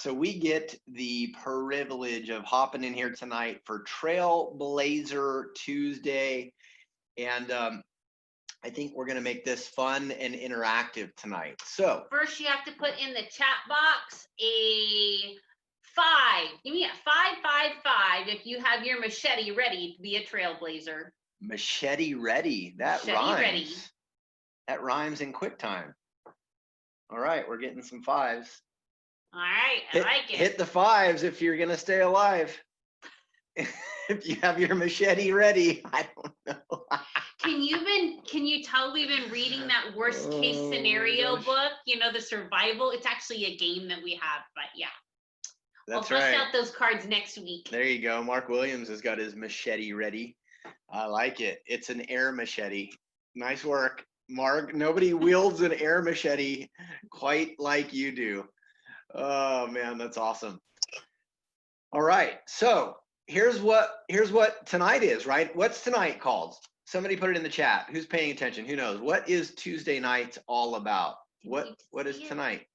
So we get the privilege of hopping in here tonight for Trailblazer Tuesday. And I think we're going to make this fun and interactive tonight. So first you have to put in the chat box a 5. Give me a 555 if you have your machete ready to be a trailblazer. Machete ready. That Machete rhymes. ready. That rhymes in quick time. All right, we're getting some 5s. All right, I like it. Hit the 5s if you're gonna stay alive. If you have your machete ready, I don't know. Can you tell we've been reading that worst case scenario book? You know, the survival. It's actually a game that we have, but yeah. That's I'll right. bust out those cards next week. There you go. Mark Williams has got his machete ready. I like it. It's an air machete. Nice work, Mark. Nobody wields an air machete quite like you do. Oh man, that's awesome. All right, so here's what tonight is, right? What's tonight called? Somebody put it in the chat. Who's paying attention? Who knows? What is Tuesday night all about? What is tonight?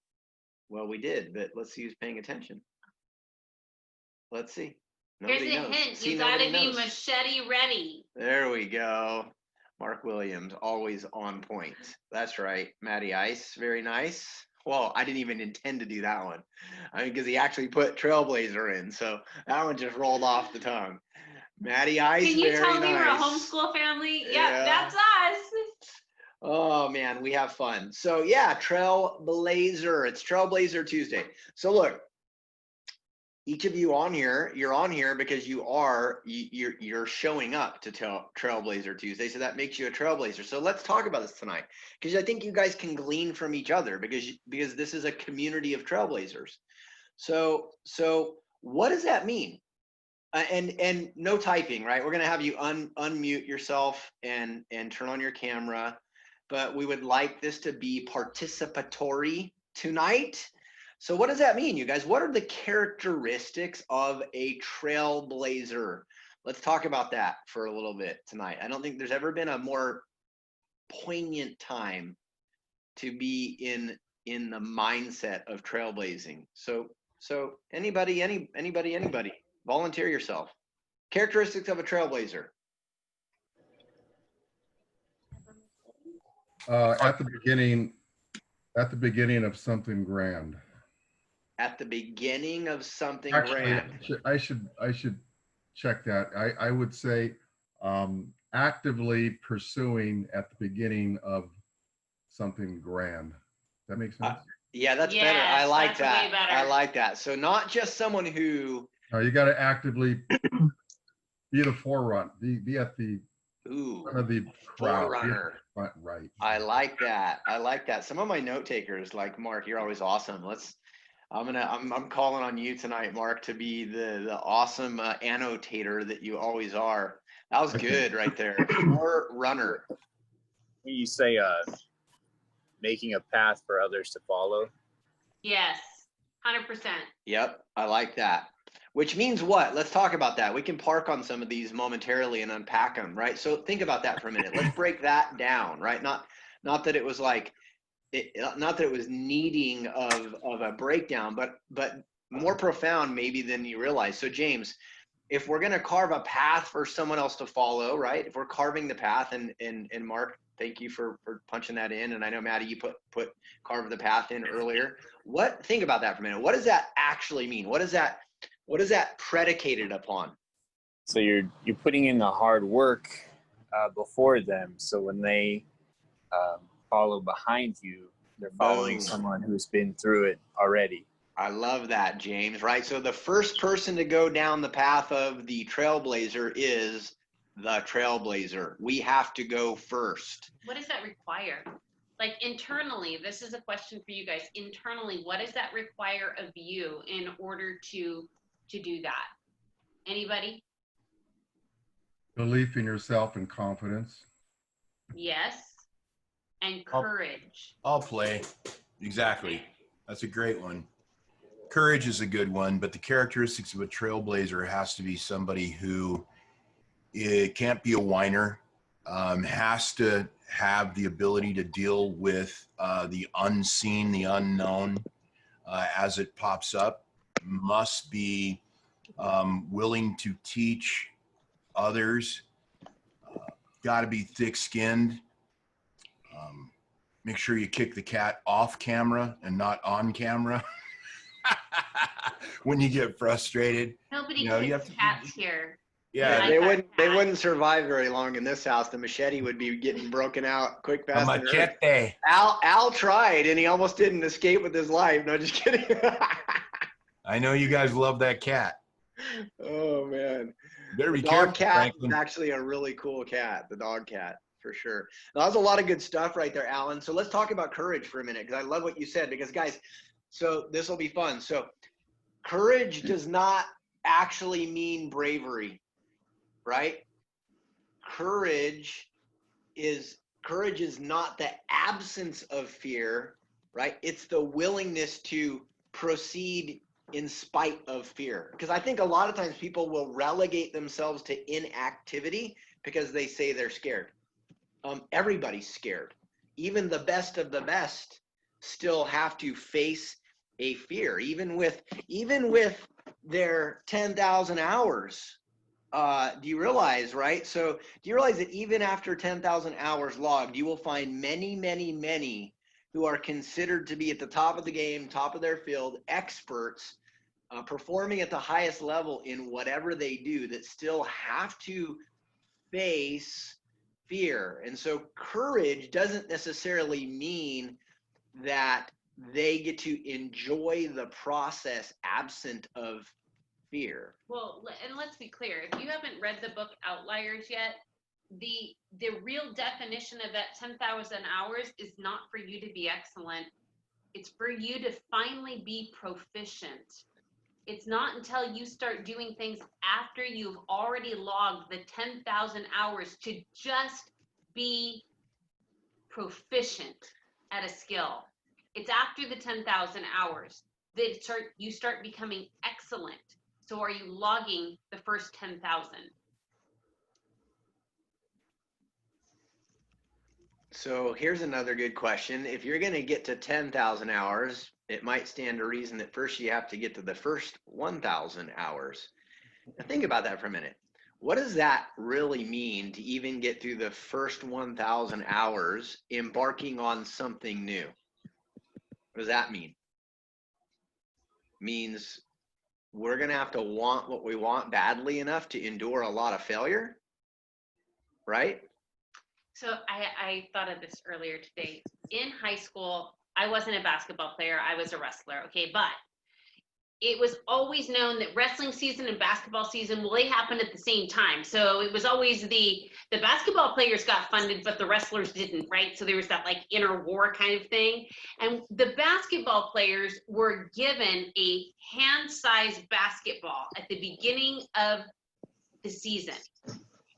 Well, we did, but let's see who's paying attention. Let's see. Nobody Here's a knows. hint. See, You gotta be machete ready. There we go. Mark Williams, always on point. That's right. Matty Ice, very nice. Well, I didn't even intend to do that one. I mean, because he actually put Trailblazer in, so that one just rolled off the tongue. Matty Ice, can you very tell me nice. we're a homeschool family? Yeah, that's us. Oh man, we have fun. So yeah, Trailblazer. It's Trailblazer Tuesday. So look, each of you on here, you're on here because you're showing up to Trailblazer Tuesday, so that makes you a trailblazer. So let's talk about this tonight, because I think you guys can glean from each other, because this is a community of trailblazers. So what does that mean? And no typing, right? We're gonna have you unmute yourself and turn on your camera, but we would like this to be participatory tonight. So what does that mean, you guys? What are the characteristics of a trailblazer? Let's talk about that for a little bit tonight. I don't think there's ever been a more poignant time to be in the mindset of trailblazing. So anybody, volunteer yourself. Characteristics of a trailblazer. At the beginning of something grand. At the beginning of something Actually, grand. I should check that. I would say actively pursuing at the beginning of something grand. That makes sense? Yeah, that's better. I like that. I like that. So not just someone who. No, you got to actively be the forerunner. Be at the front of the crowd. Forerunner. Front right. I like that. I like that. Some of my note takers, like Mark, you're always awesome. I'm calling on you tonight, Mark, to be the awesome annotator that you always are. That was good right there. Forerunner. You say making a path for others to follow. Yes, 100%. Yep, I like that. Which means what? Let's talk about that. We can park on some of these momentarily and unpack them, right? So think about that for a minute. Let's break that down, right? Not that it was like, not that it was needing of a breakdown, but more profound maybe than you realize. So James, if we're going to carve a path for someone else to follow, right? If we're carving the path, and Mark, thank you for punching that in. And I know Maddie, you put carve the path in earlier. Think about that for a minute. What does that actually mean? What is that predicated upon? So you're putting in the hard work before them. So when they follow behind you, they're following someone who's been through it already. I love that, James, right? So the first person to go down the path of the trailblazer is the trailblazer. We have to go first. What does that require? Like internally, this is a question for you guys. Internally, what does that require of you in order to do that? Anybody? Belief in yourself and confidence. Yes. And courage. I'll play. Exactly. That's a great one. Courage is a good one, but the characteristics of a trailblazer has to be somebody who can't be a whiner, has to have the ability to deal with the unseen, the unknown as it pops up. must be willing to teach others. Got to be thick-skinned. Make sure you kick the cat off camera and not on camera. When you get frustrated. Nobody You know, you kicks have to- cats here. Yeah, Like they our wouldn't. They cat. wouldn't survive very long in this house. The machete would be getting broken out quick, a fast, and early. machete. Al tried, and he almost didn't escape with his life. No, just kidding. I know you guys love that cat. Oh man, Better the be dog careful, cat Franklin. is actually a really cool cat. The dog cat, for sure. Now, that was a lot of good stuff right there, Alan. So let's talk about courage for a minute, because I love what you said. Because guys, so this will be fun. So courage does not actually mean bravery, right? Courage is not the absence of fear, right? It's the willingness to proceed in spite of fear. Because I think a lot of times people will relegate themselves to inactivity because they say they're scared. Everybody's scared. Even the best of the best still have to face a fear, even with their 10,000 hours. Do you realize, right? So do you realize that even after 10,000 hours logged, you will find many, many, many who are considered to be at the top of the game, top of their field, experts, performing at the highest level in whatever they do, that still have to face fear. And so courage doesn't necessarily mean that they get to enjoy the process absent of fear. Well, and let's be clear, if you haven't read the book Outliers yet, the real definition of that 10,000 hours is not for you to be excellent. It's for you to finally be proficient. It's not until you start doing things after you've already logged the 10,000 hours to just be proficient at a skill. It's after the 10,000 hours that you start becoming excellent. So are you logging the first 10,000? So here's another good question. If you're going to get to 10,000 hours, it might stand to reason that first you have to get to the first 1,000 hours. Now think about that for a minute. What does that really mean to even get through the first 1,000 hours embarking on something new? What does that mean? Means we're going to have to want what we want badly enough to endure a lot of failure, right? So I thought of this earlier today. In high school, I wasn't a basketball player. I was a wrestler, okay? But it was always known that wrestling season and basketball season, well, they happened at the same time. So it was always the basketball players got funded, but the wrestlers didn't, right? So there was that like inner war kind of thing. And the basketball players were given a hand-sized basketball at the beginning of the season.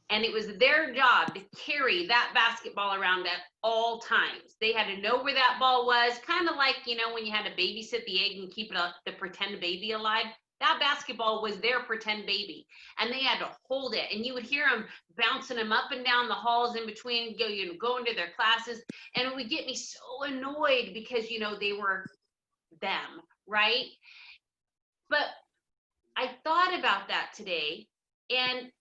And it was their job to carry that basketball around at all times. They had to know where that ball was, kind of like, you know, when you had to babysit the egg and keep the pretend baby alive. That basketball was their pretend baby. And they had to hold it. And you would hear them bouncing them up and down the halls in between, going to their classes. And it would get me so annoyed because, you know, they were them, right? But I thought about that today. And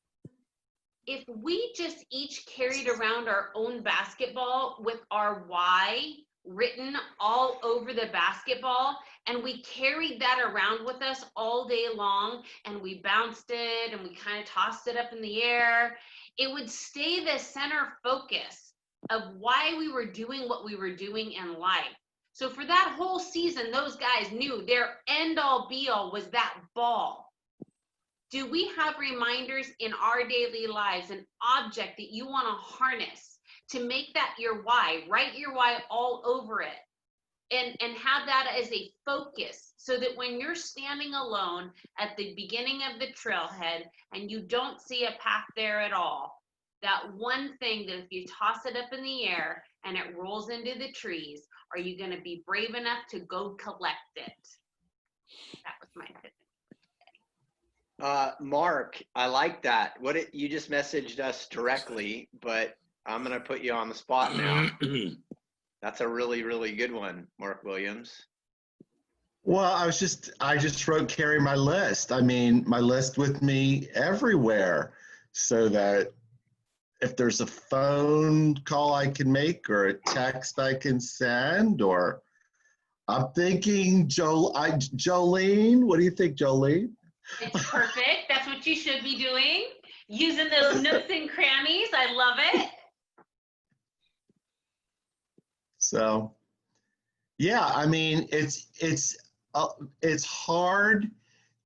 if we just each carried around our own basketball with our why written all over the basketball, and we carried that around with us all day long, and we bounced it and we kind of tossed it up in the air, it would stay the center focus of why we were doing what we were doing in life. So for that whole season, those guys knew their end all be all was that ball. Do we have reminders in our daily lives, an object that you want to harness to make that your why? Write your why all over it and have that as a focus so that when you're standing alone at the beginning of the trailhead and you don't see a path there at all, that one thing that if you toss it up in the air and it rolls into the trees, are you going to be brave enough to go collect it? That was my opinion. Mark, I like that. You just messaged us directly, but I'm going to put you on the spot now. That's a really, really good one, Mark Williams. Well, I just wrote carry my list. I mean, my list with me everywhere so that if there's a phone call I can make or a text I can send, or I'm thinking Jolene, what do you think, Jolene? It's perfect. That's what you should be doing. Using those nooks and crannies. I love it. So, yeah, I mean, it's hard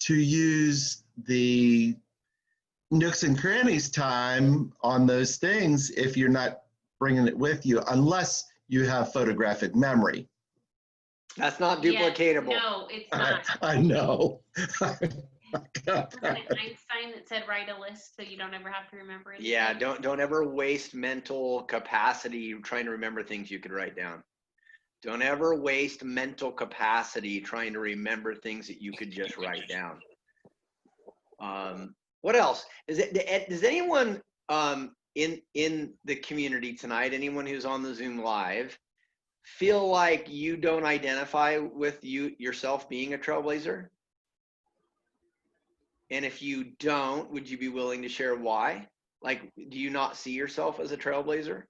to use the nooks and crannies time on those things if you're not bringing it with you, unless you have photographic memory. That's not Yes, duplicatable. no, it's not. I know. Wasn't it Einstein that said write a list so you don't ever have to remember it? Yeah, don't ever waste mental capacity trying to remember things you could write down. Don't ever waste mental capacity trying to remember things that you could just write down. What else? Does anyone in the community tonight, anyone who's on the Zoom live, feel like you don't identify with yourself being a trailblazer? And if you don't, would you be willing to share why? Like, do you not see yourself as a trailblazer?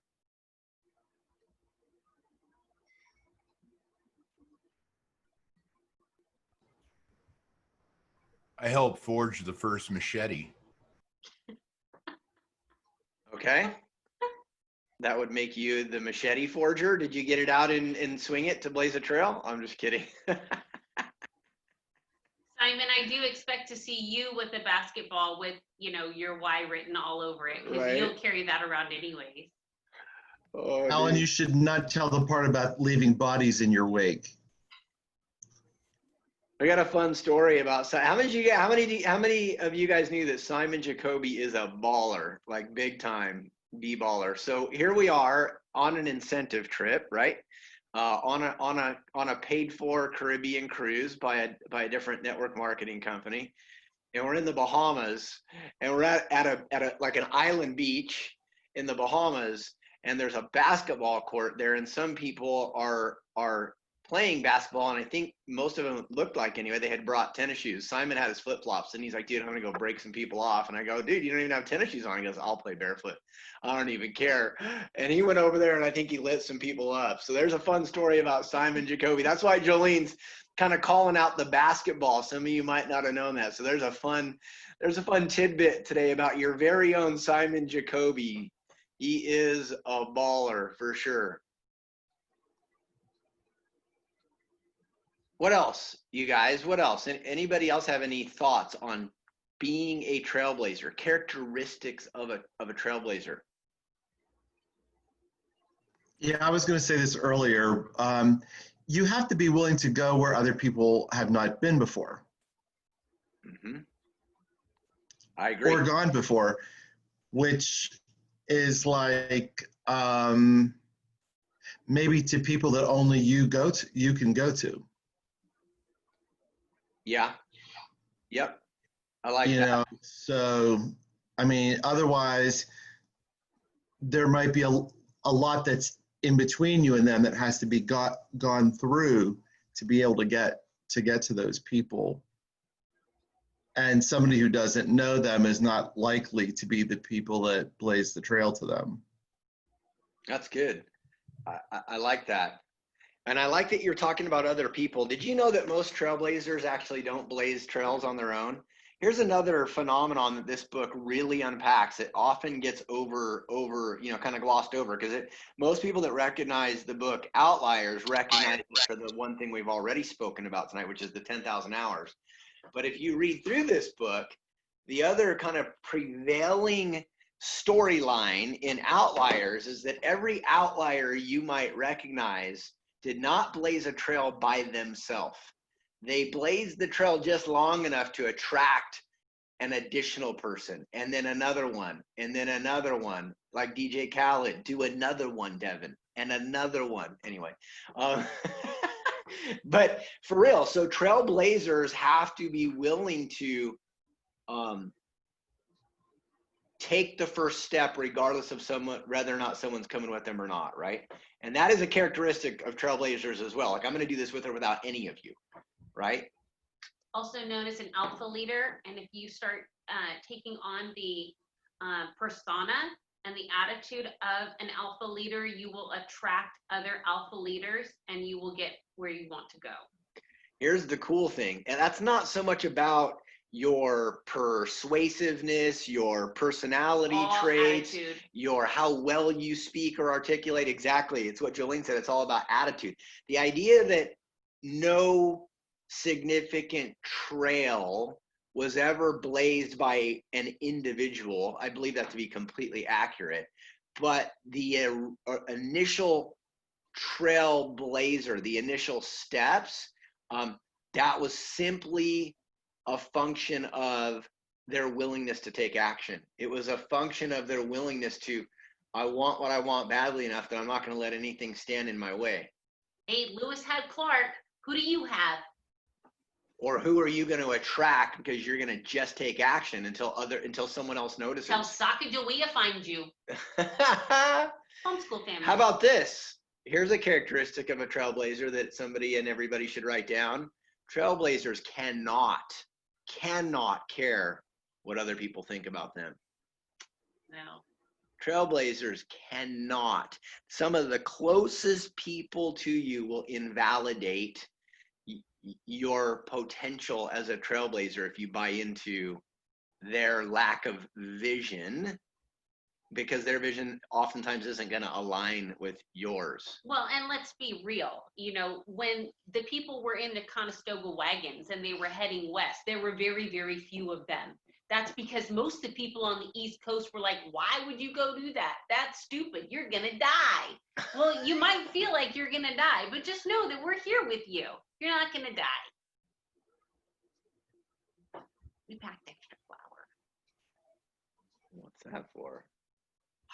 I helped forge the first machete. Okay. That would make you the machete forger. Did you get it out and swing it to blaze a trail? I'm just kidding. Simon, I do expect to see you with a basketball with, your why written all over it, because Right. you'll carry that around anyways. Oh, Alan, dude. you should not tell the part about leaving bodies in your wake. I got a fun story about how many of you guys knew that Simon Jacoby is a baller, like big time B-baller. So here we are on an incentive trip, right? On a paid for Caribbean cruise by a different network marketing company, and we're in the Bahamas, and we're at a like an island beach in the Bahamas, and there's a basketball court there, and some people are playing basketball, and I think most of them looked like, anyway, they had brought tennis shoes. Simon had his flip-flops, and he's like, dude, I'm gonna go break some people off. And I go, dude, you don't even have tennis shoes on. He goes, I'll play barefoot. I don't even care. And he went over there, and I think he lit some people up. So there's a fun story about Simon Jacoby. That's why Jolene's kind of calling out the basketball. Some of you might not have known that. So there's a fun tidbit today about your very own Simon Jacoby. He is a baller for sure. What else, you guys? What else? Anybody else have any thoughts on being a trailblazer? Characteristics of a trailblazer? Yeah, I was going to say this earlier. You have to be willing to go where other people have not been before. Mm-hmm. I agree. Or gone before, which is like maybe to people that only you can go to. Yeah. Yep. I like that. So, I mean, otherwise, there might be a lot that's in between you and them that has to be gone through to be able to get to those people. And somebody who doesn't know them is not likely to be the people that blaze the trail to them. That's good. I like that. And I like that you're talking about other people. Did you know that most trailblazers actually don't blaze trails on their own? Here's another phenomenon that this book really unpacks. It often gets kind of glossed over, because most people that recognize the book Outliers recognize it for the one thing we've already spoken about tonight, which is the 10,000 hours. But if you read through this book, the other kind of prevailing storyline in Outliers is that every outlier you might recognize did not blaze a trail by themselves. They blazed the trail just long enough to attract an additional person, and then another one, and then another one, like DJ Khaled, do another one, Devin, and another one. Anyway, but for real, so trailblazers have to be willing to take the first step regardless of whether or not someone's coming with them or not, right? And that is a characteristic of trailblazers as well. Like, I'm going to do this with or without any of you, right? Also known as an alpha leader. And if you start taking on the persona and the attitude of an alpha leader, you will attract other alpha leaders and you will get where you want to go. Here's the cool thing, and that's not so much about your persuasiveness, your personality All traits, attitude. your how well you speak or articulate. Exactly. It's what Jolene said. It's all about attitude. The idea that no significant trail was ever blazed by an individual, I believe that to be completely accurate. But the initial trailblazer, the initial steps, that was simply a function of their willingness to take action. It was a function of their willingness to, I want what I want badly enough that I'm not going to let anything stand in my way. Hey, Lewis had Clark. Who do you have? Or who are you going to attract because you're going to just take action until someone else notices? Till Sacagawea finds you. Homeschool family. How about this? Here's a characteristic of a trailblazer that somebody and everybody should write down. Trailblazers cannot care what other people think about them. No. Trailblazers cannot. Some of the closest people to you will invalidate your potential as a trailblazer if you buy into their lack of vision, because their vision oftentimes isn't going to align with yours. Well, and let's be real. You know, when the people were in the Conestoga wagons and they were heading west, there were very, very few of them. That's because most of the people on the East Coast were like, why would you go do that? That's stupid. You're going to die. Well, you might feel like you're going to die, but just know that we're here with you. You're not going to die. We packed extra flour. What's that for?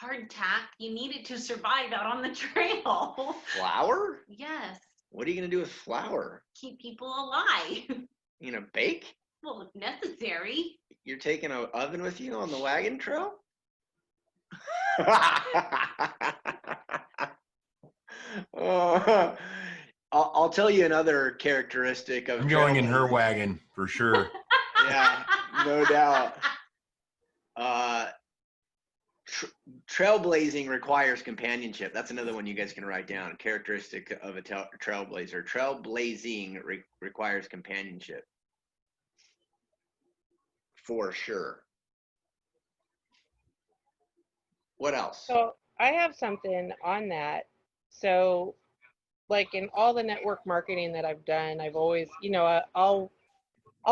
Hardtack. You need it to survive out on the trail. Flour? Yes. What are you going to do with flour? Keep people alive. You know, bake? Well, if necessary. You're taking an oven with you on the wagon trail? I'll tell you another characteristic of I'm going in her trailblazing. wagon for sure. Yeah, no doubt. Trailblazing requires companionship. That's another one you guys can write down. Characteristic of a trailblazer. Trailblazing requires companionship. For sure. What else? So I have something on that. So like in all the network marketing that I've done, I've always, you know, I'll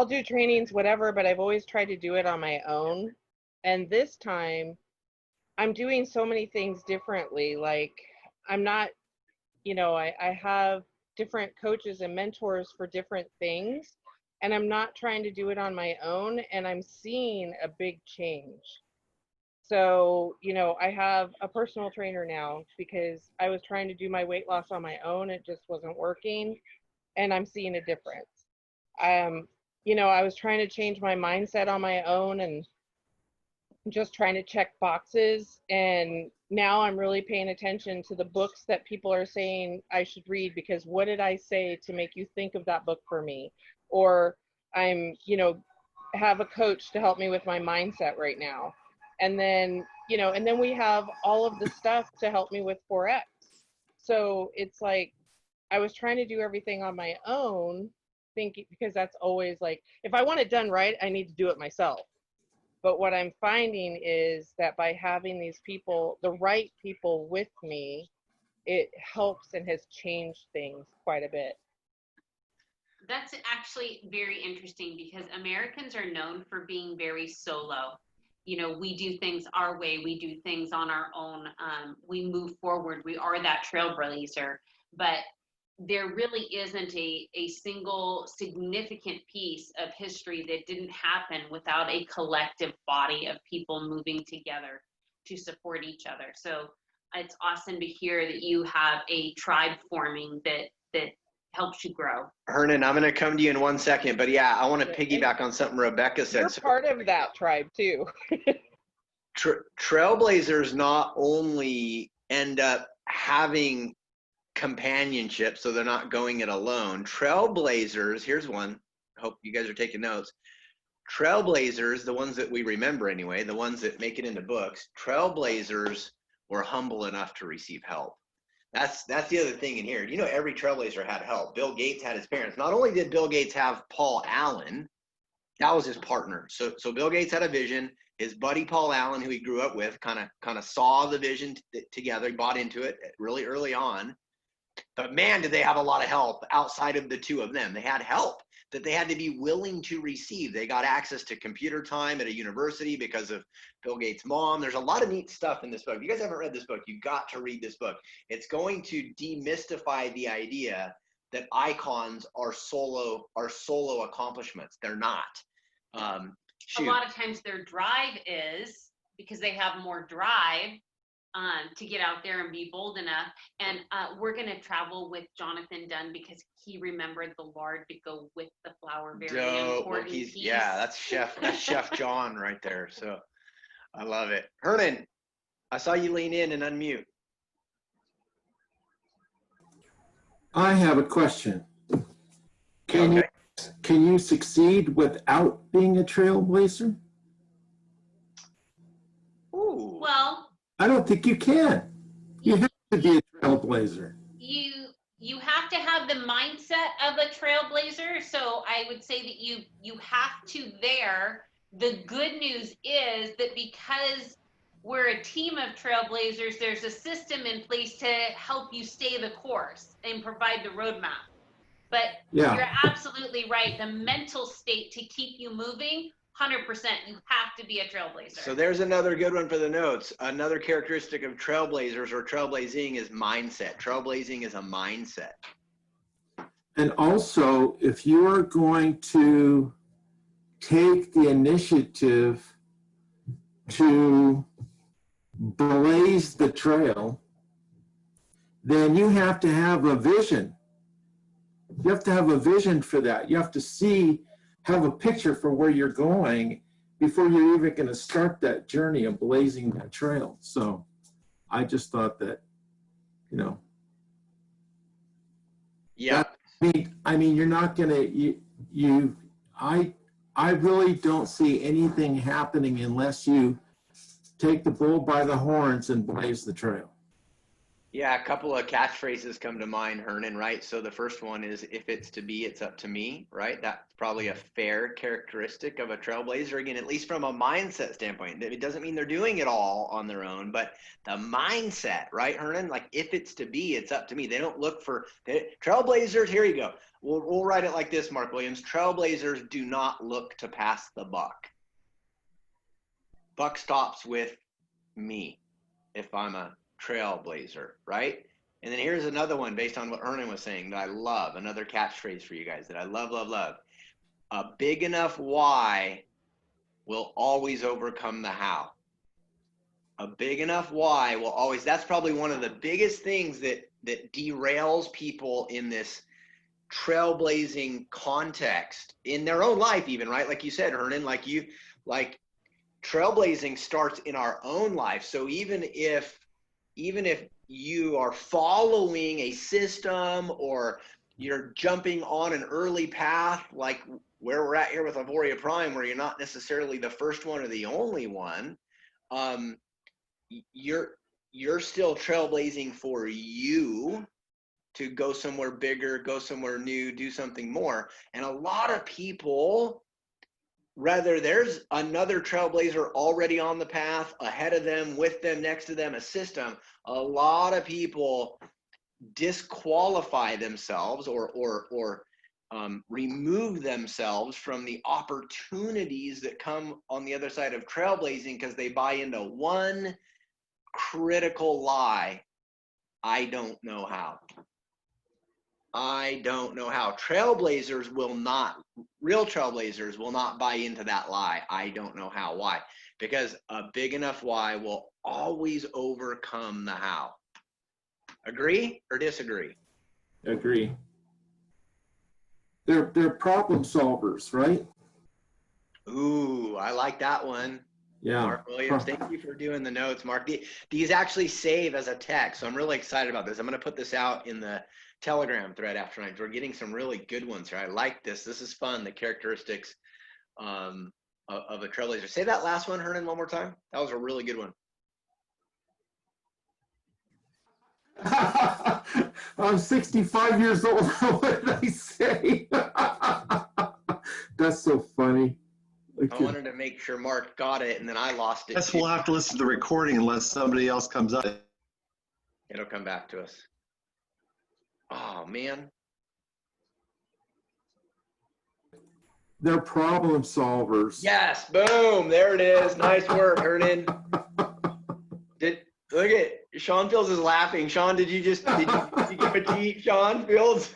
do trainings, whatever, but I've always tried to do it on my own. And this time I'm doing so many things differently. Like I'm not, you know, I have different coaches and mentors for different things, and I'm not trying to do it on my own, and I'm seeing a big change. So, you know, I have a personal trainer now because I was trying to do my weight loss on my own. It just wasn't working, and I'm seeing a difference. You know, I was trying to change my mindset on my own and just trying to check boxes. And now I'm really paying attention to the books that people are saying I should read, because what did I say to make you think of that book for me? Or I'm, you know, have a coach to help me with my mindset right now. And then, you know, and then we have all of the stuff to help me with 4X. So it's like, I was trying to do everything on my own, thinking, because that's always like, if I want it done right, I need to do it myself. But what I'm finding is that by having these people, the right people with me, it helps and has changed things quite a bit. That's actually very interesting because Americans are known for being very solo. You know, we do things our way. We do things on our own. We move forward. We are that trailblazer. But there really isn't a single significant piece of history that didn't happen without a collective body of people moving together to support each other. So it's awesome to hear that you have a tribe forming that helps you grow. Hernan, I'm going to come to you in 1 second, but yeah, I want to piggyback on something Rebecca said. You're part of that tribe too. Trailblazers not only end up having companionship, so they're not going it alone. Trailblazers, here's one. Hope you guys are taking notes. Trailblazers, the ones that we remember anyway, the ones that make it into books, trailblazers were humble enough to receive help. That's the other thing in here. You know, every trailblazer had help. Bill Gates had his parents. Not only did Bill Gates have Paul Allen, that was his partner. So Bill Gates had a vision. His buddy Paul Allen, who he grew up with, kind of saw the vision together. He bought into it really early on. But man, did they have a lot of help outside of the two of them. They had help that they had to be willing to receive. They got access to computer time at a university because of Bill Gates' mom. There's a lot of neat stuff in this book. If you guys haven't read this book, you've got to read this book. It's going to demystify the idea that icons are solo accomplishments. They're not. A lot of times their drive is because they have more drive to get out there and be bold enough. And we're going to travel with Jonathan Dunn because he remembered the lard to go with the flour. Very important piece. Yeah, that's Chef John right there. So I love it. Hernan, I saw you lean in and unmute. I have a question. Can you succeed without being a trailblazer? Ooh. Well, I don't think you can. You have to be a trailblazer. You have to have the mindset of a trailblazer. So I would say that you have to there. The good news is that because we're a team of trailblazers, there's a system in place to help you stay the course and provide the roadmap. But Yeah. You're absolutely right. The mental state to keep you moving, 100%, you have to be a trailblazer. So there's another good one for the notes. Another characteristic of trailblazers or trailblazing is mindset. Trailblazing is a mindset. And also, if you are going to take the initiative to blaze the trail, then you have to have a vision. You have to have a vision for that. You have to have a picture for where you're going before you're even going to start that journey of blazing that trail. So I just thought that, Yeah. I mean, you're not going to, I really don't see anything happening unless you take the bull by the horns and blaze the trail. Yeah, a couple of catchphrases come to mind, Hernan, right? So the first one is, if it's to be, it's up to me, right? That's probably a fair characteristic of a trailblazer, again, at least from a mindset standpoint. It doesn't mean they're doing it all on their own, but the mindset, right, Hernan? Like, if it's to be, it's up to me. They don't look for trailblazers. Here you go. We'll write it like this, Mark Williams. Trailblazers do not look to pass the buck. Buck stops with me if I'm a trailblazer, right? And then here's another one based on what Hernan was saying that I love, another catchphrase for you guys that I love. A big enough why will always overcome the how. A big enough why will always, that's probably one of the biggest things that derails people in this trailblazing context in their own life even, right? Like you said, Hernan, like trailblazing starts in our own life. So even if you are following a system or you're jumping on an early path, like where we're at here with Avoria Prime, where you're not necessarily the first one or the only one, you're still trailblazing for you to go somewhere bigger, go somewhere new, do something more. And a lot of people, rather there's another trailblazer already on the path, ahead of them, with them, next to them, a system, a lot of people disqualify themselves or remove themselves from the opportunities that come on the other side of trailblazing because they buy into one critical lie: I don't know how. I don't know how. Trailblazers will not, real trailblazers will not buy into that lie. I don't know how. Why? Because a big enough why will always overcome the how. Agree or disagree? Agree. They're problem solvers, right? Ooh, I like that one. Yeah. Mark Williams, thank you for doing the notes, Mark. These actually save as a text, so I'm really excited about this. I'm going to put this out in the Telegram thread after tonight. We're getting some really good ones here. I like this. This is fun, the characteristics of a trailblazer. Say that last one, Hernan, one more time. That was a really good one. I'm 65 years old. What did I say? That's so funny. I wanted to make sure Mark got it, and then I lost it. Guess we'll have to listen to the recording unless somebody else comes up. It'll come back to us. Oh, man. They're problem solvers. Yes, boom. There it is. Nice work, Hernan. Look at Sean Fields is laughing. Sean, did you give a cheat, Sean Fields?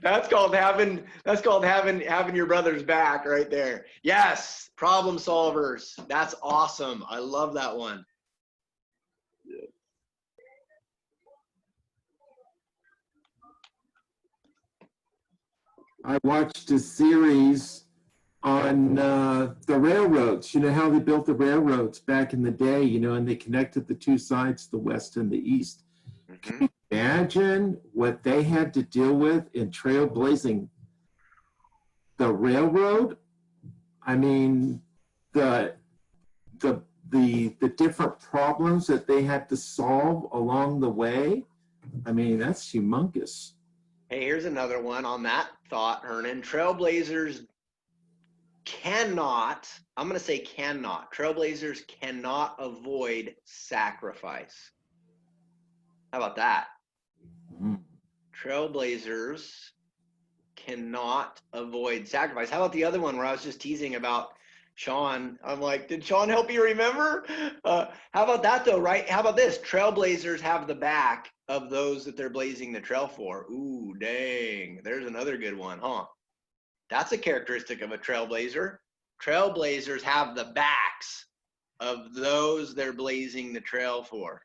That's called having your brother's back right there. Yes, problem solvers. That's awesome. I love that one. I watched a series on the railroads. You know how they built the railroads back in the day, you know, and they connected the two sides, the west and the east. Can you imagine what they had to deal with in trailblazing the railroad? I mean, the different problems that they had to solve along the way. I mean, that's humongous. Hey, here's another one on that thought, Hernan. Trailblazers cannot, I'm going to say cannot, trailblazers cannot avoid sacrifice. How about that? Trailblazers cannot avoid sacrifice. How about the other one where I was just teasing about Sean? I'm like, did Sean help you remember? How about that though, right? How about this? Trailblazers have the back of those that they're blazing the trail for. Ooh, dang. There's another good one, huh? That's a characteristic of a trailblazer. Trailblazers have the backs of those they're blazing the trail for.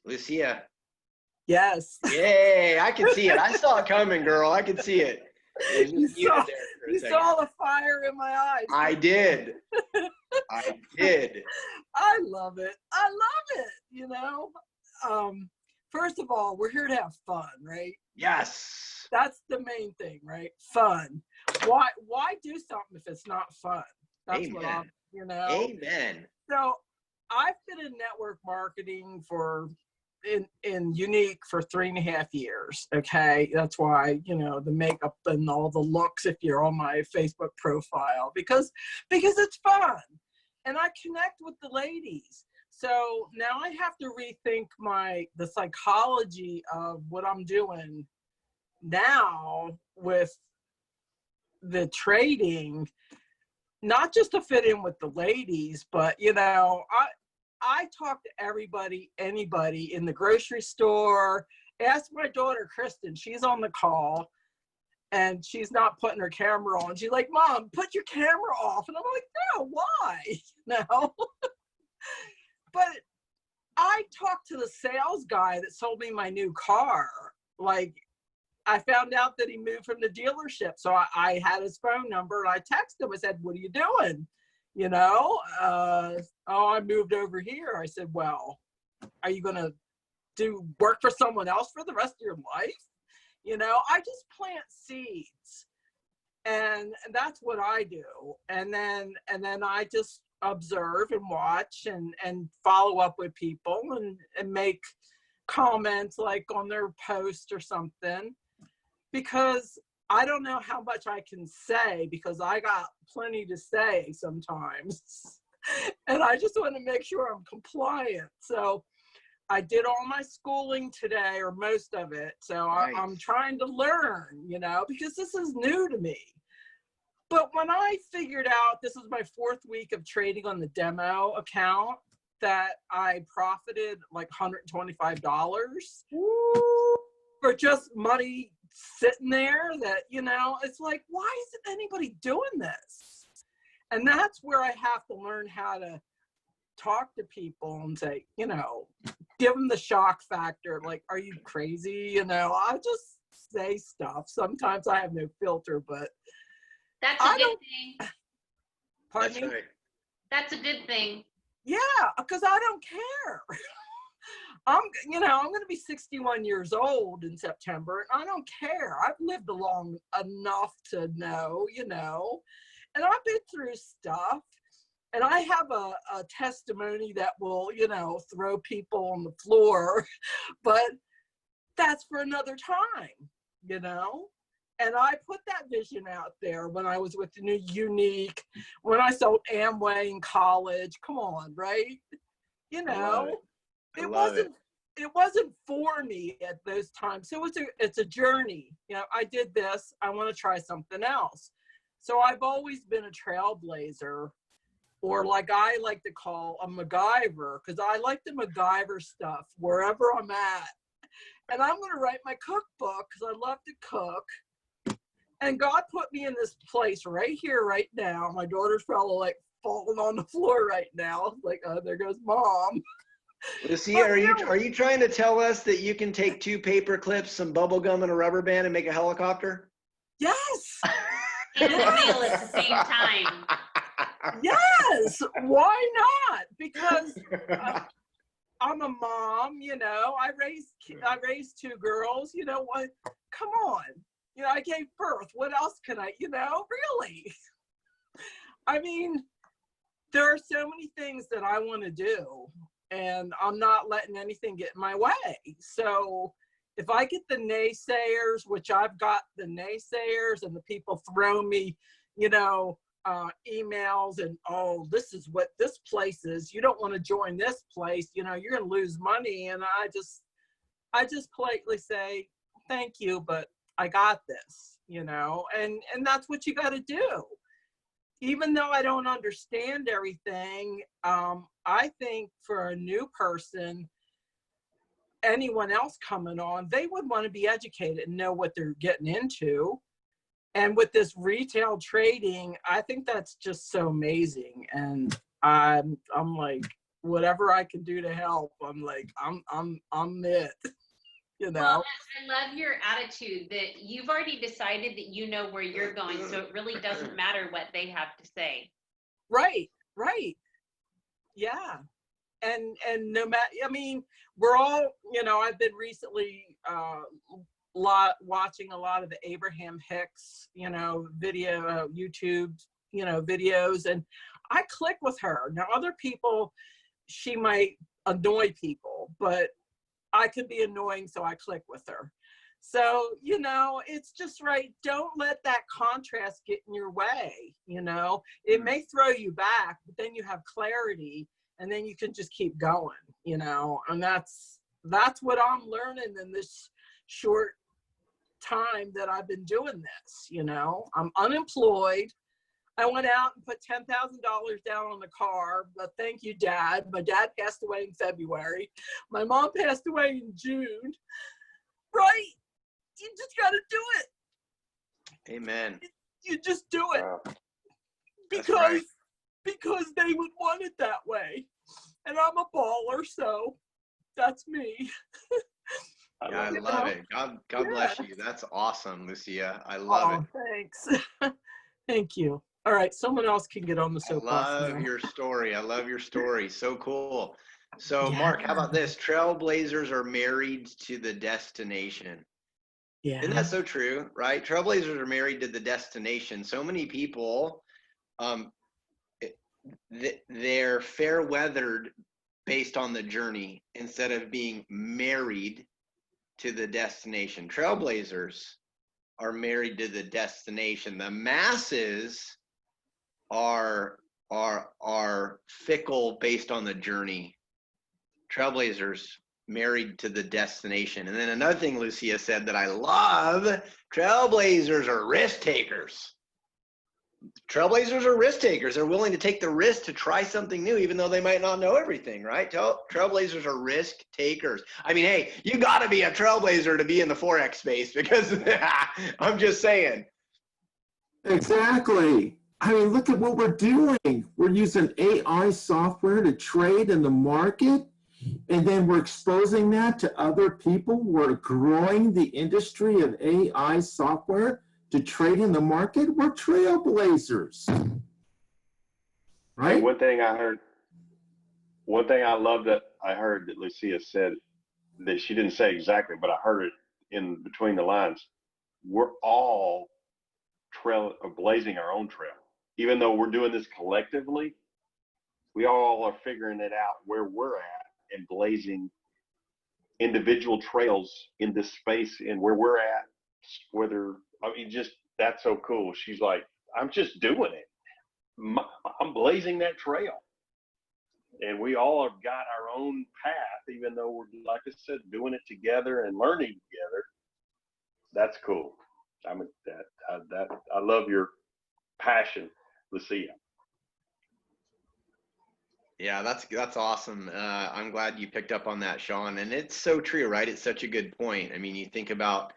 Lucia. Yes. Yay, I can see it. I saw it coming, girl. I can see it. You saw the fire in my eyes. I did. I did. I love it. I love it. You know, first of all, we're here to have fun, right? Yes. That's the main thing, right? Fun. Why do something if it's not fun? That's Amen. what I'm, you know. Amen. So I've been in network marketing in Unique for 3.5 years. Okay. That's why, you know, the makeup and all the looks, if you're on my Facebook profile, because it's fun and I connect with the ladies. So now I have to rethink the psychology of what I'm doing now with the trading, not just to fit in with the ladies, but you know, I talk to anybody in the grocery store. Ask my daughter, Kristen, she's on the call and she's not putting her camera on. She's like, Mom, put your camera off. And I'm like, no, why? No. But I talked to the sales guy that sold me my new car. Like, I found out that he moved from the dealership. So I had his phone number and I texted him. I said, what are you doing? You know, I moved over here. I said, well, are you going to do work for someone else for the rest of your life? You know, I just plant seeds and that's what I do. And then I just observe and watch and follow up with people and make comments like on their post or something, because I don't know how much I can say because I got plenty to say sometimes. And I just want to make sure I'm compliant. So I did all my schooling today, or most of it. So Nice. I'm trying to learn, you know, because this is new to me. But when I figured out, this is my 4th week of trading on the demo account, that I profited like $125 for just money sitting there, that, you know, it's like, why isn't anybody doing this? And that's where I have to learn how to talk to people and say, you know, give them the shock factor. Like, are you crazy? You know, I just say stuff. Sometimes I have no filter, but That's a good thing. pardon That's me? right. That's a good thing. Yeah, because I don't care. I'm going to be 61 years old in September, and I don't care. I've lived long enough to know, you know, and I've been through stuff, and I have a testimony that will, you know, throw people on the floor, but that's for another time, you know. And I put that vision out there when I was with the new Unique, when I sold Amway in college. Come on, right? You know, it wasn't for me at those times. So it's a journey. You know, I did this. I want to try something else. So I've always been a trailblazer, or like I like to call a MacGyver, because I like to MacGyver stuff wherever I'm at. And I'm going to write my cookbook because I love to cook. And God put me in this place right here, right now. My daughter's probably like falling on the floor right now. Like, oh, there goes Mom. Lucy, are you trying to tell us that you can take 2 paper clips, some bubble gum, and a rubber band and make a helicopter? Yes. And a wheel at the same time. Yes. Why not? Because I'm a mom, you know. I raised 2 girls. You know what? Come on. You know, I gave birth. What else can I, you know, really? I mean, there are so many things that I want to do, and I'm not letting anything get in my way. So if I get the naysayers, which I've got the naysayers and the people throw me, you know, emails and, oh, this is what this place is. You don't want to join this place. You know, you're going to lose money. And I just politely say, thank you, but I got this, you know, and that's what you got to do. Even though I don't understand everything, I think for a new person, anyone else coming on, they would want to be educated and know what they're getting into. And with this retail trading, I think that's just so amazing. And I'm like, whatever I can do to help, I'm like, I'm it. You know? Well, I love your attitude that you've already decided that you know where you're going, so it really doesn't matter what they have to say. Right. Yeah. And no matter, I mean, we're all, you know, I've been recently watching a lot of the Abraham Hicks, you know, YouTube, you know, videos, and I click with her. Now, other people, she might annoy people, but I can be annoying, so I click with her. So, you know, it's just right. Don't let that contrast get in your way, you know. It may throw you back, but then you have clarity, and then you can just keep going, you know. And that's what I'm learning in this short time that I've been doing this, you know. I'm unemployed. I went out and put $10,000 down on the car, but thank you, Dad. My dad passed away in February. My mom passed away in June. Right? You just got to do it. Amen. You just do it. Wow. Because they would want it that way. And I'm a baller, so that's me. Yeah, I love it. God bless you. That's awesome, Lucia. I love it. Thanks. Thank you. All right, someone else can get on the soapbox. I love your story. I love your story. So cool. So, Yeah. Mark, how about this? Trailblazers are married to the destination. Yeah. Isn't that so true, right? Trailblazers are married to the destination. So many people, they're fair weathered based on the journey instead of being married to the destination. Trailblazers are married to the destination. The masses are fickle based on the journey. Trailblazers married to the destination. And then another thing Lucia said that I love, trailblazers are risk takers. Trailblazers are risk takers. They're willing to take the risk to try something new, even though they might not know everything, right? Trailblazers are risk takers. I mean, hey, you got to be a trailblazer to be in the Forex space, because I'm just saying. Exactly. I mean, look at what we're doing. We're using AI software to trade in the market, and then we're exposing that to other people. We're growing the industry of AI software to trade in the market. We're trailblazers, And right? one thing I love that I heard that Lucia said that she didn't say exactly, but I heard it in between the lines. We're all blazing our own trail. Even though we're doing this collectively, we all are figuring it out where we're at and blazing individual trails in this space and where we're at. Just that's so cool. She's like, I'm just doing it. I'm blazing that trail. And we all have got our own path, even though we're, like I said, doing it together and learning together. That's cool. I love your passion, Lucia. Yeah, that's awesome. I'm glad you picked up on that, Sean. And it's so true, right? It's such a good point. I mean, you think about,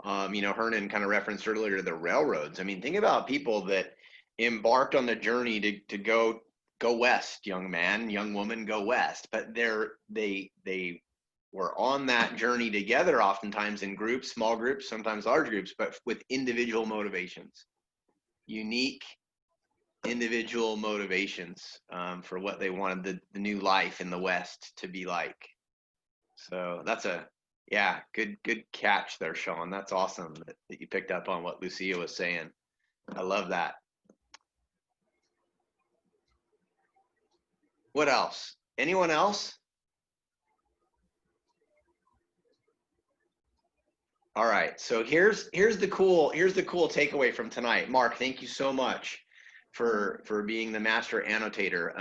Hernan kind of referenced earlier the railroads. I mean, think about people that embarked on the journey to go west, young man, young woman, go west. But they were on that journey together, oftentimes in groups, small groups, sometimes large groups, but with individual motivations, unique individual motivations for what they wanted the new life in the West to be like. So that's good catch there, Sean. That's awesome that you picked up on what Lucia was saying. I love that. What else? Anyone else? All right. So here's the cool takeaway from tonight. Mark, thank you so much for being the master annotator.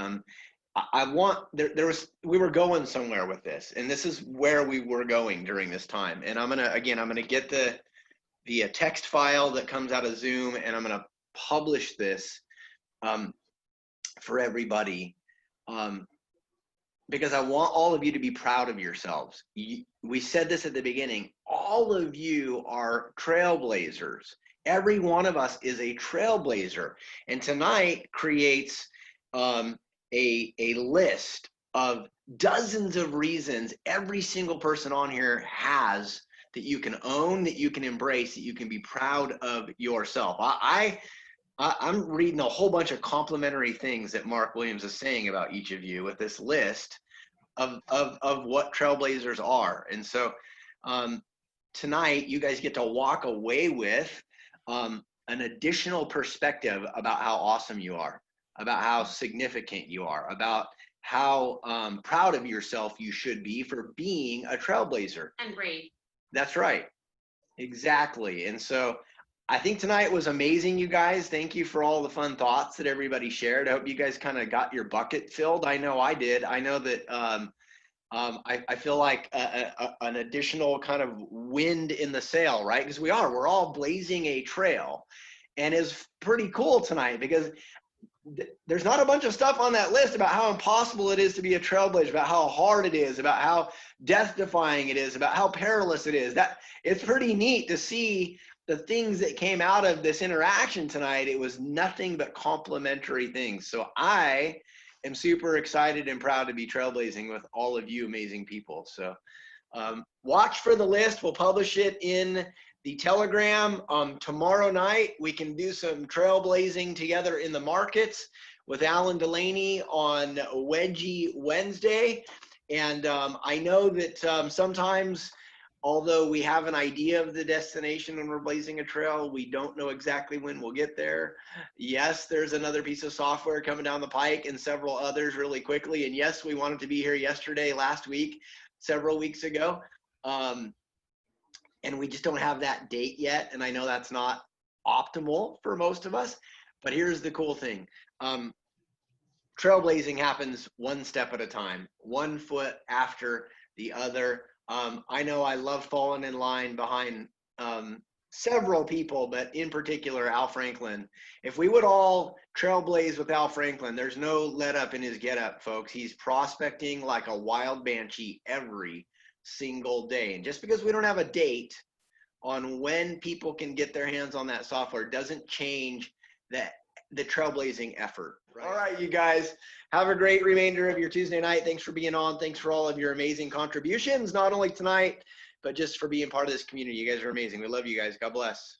We were going somewhere with this, and this is where we were going during this time. And I'm gonna get the text file that comes out of Zoom, and I'm gonna publish this for everybody, because I want all of you to be proud of yourselves. We said this at the beginning. All of you are trailblazers. Every one of us is a trailblazer, and tonight creates a list of dozens of reasons every single person on here has that you can own, that you can embrace, that you can be proud of yourself. I'm reading a whole bunch of complimentary things that Mark Williams is saying about each of you with this list of what trailblazers are. And so tonight you guys get to walk away with an additional perspective about how awesome you are, about how significant you are, about how proud of yourself you should be for being a trailblazer. And brave. That's right. Exactly. And so I think tonight was amazing, you guys. Thank you for all the fun thoughts that everybody shared. I hope you guys kind of got your bucket filled. I know I did. I know that I feel like an additional kind of wind in the sail, right? Because we're all blazing a trail. And it's pretty cool tonight because there's not a bunch of stuff on that list about how impossible it is to be a trailblazer, about how hard it is, about how death-defying it is, about how perilous it is. That it's pretty neat to see the things that came out of this interaction tonight. It was nothing but complimentary things. So I am super excited and proud to be trailblazing with all of you amazing people. So watch for the list. We'll publish it in the Telegram. Tomorrow night, we can do some trailblazing together in the markets with Alan Delaney on Wedgie Wednesday. And I know that sometimes, although we have an idea of the destination when we're blazing a trail, we don't know exactly when we'll get there. Yes, there's another piece of software coming down the pike and several others really quickly. And yes, we wanted to be here yesterday, last week, several weeks ago. And we just don't have that date yet. And I know that's not optimal for most of us, but here's the cool thing. Trailblazing happens one step at a time, one foot after the other. I know I love falling in line behind several people, but in particular, Al Franklin. If we would all trailblaze with Al Franklin, there's no let up in his get up, folks. He's prospecting like a wild banshee every single day. And just because we don't have a date on when people can get their hands on that software doesn't change that the trailblazing effort. All right, you guys, have a great remainder of your Tuesday night. Thanks for being on. Thanks for all of your amazing contributions, not only tonight, but just for being part of this community. You guys are amazing. We love you guys. God bless.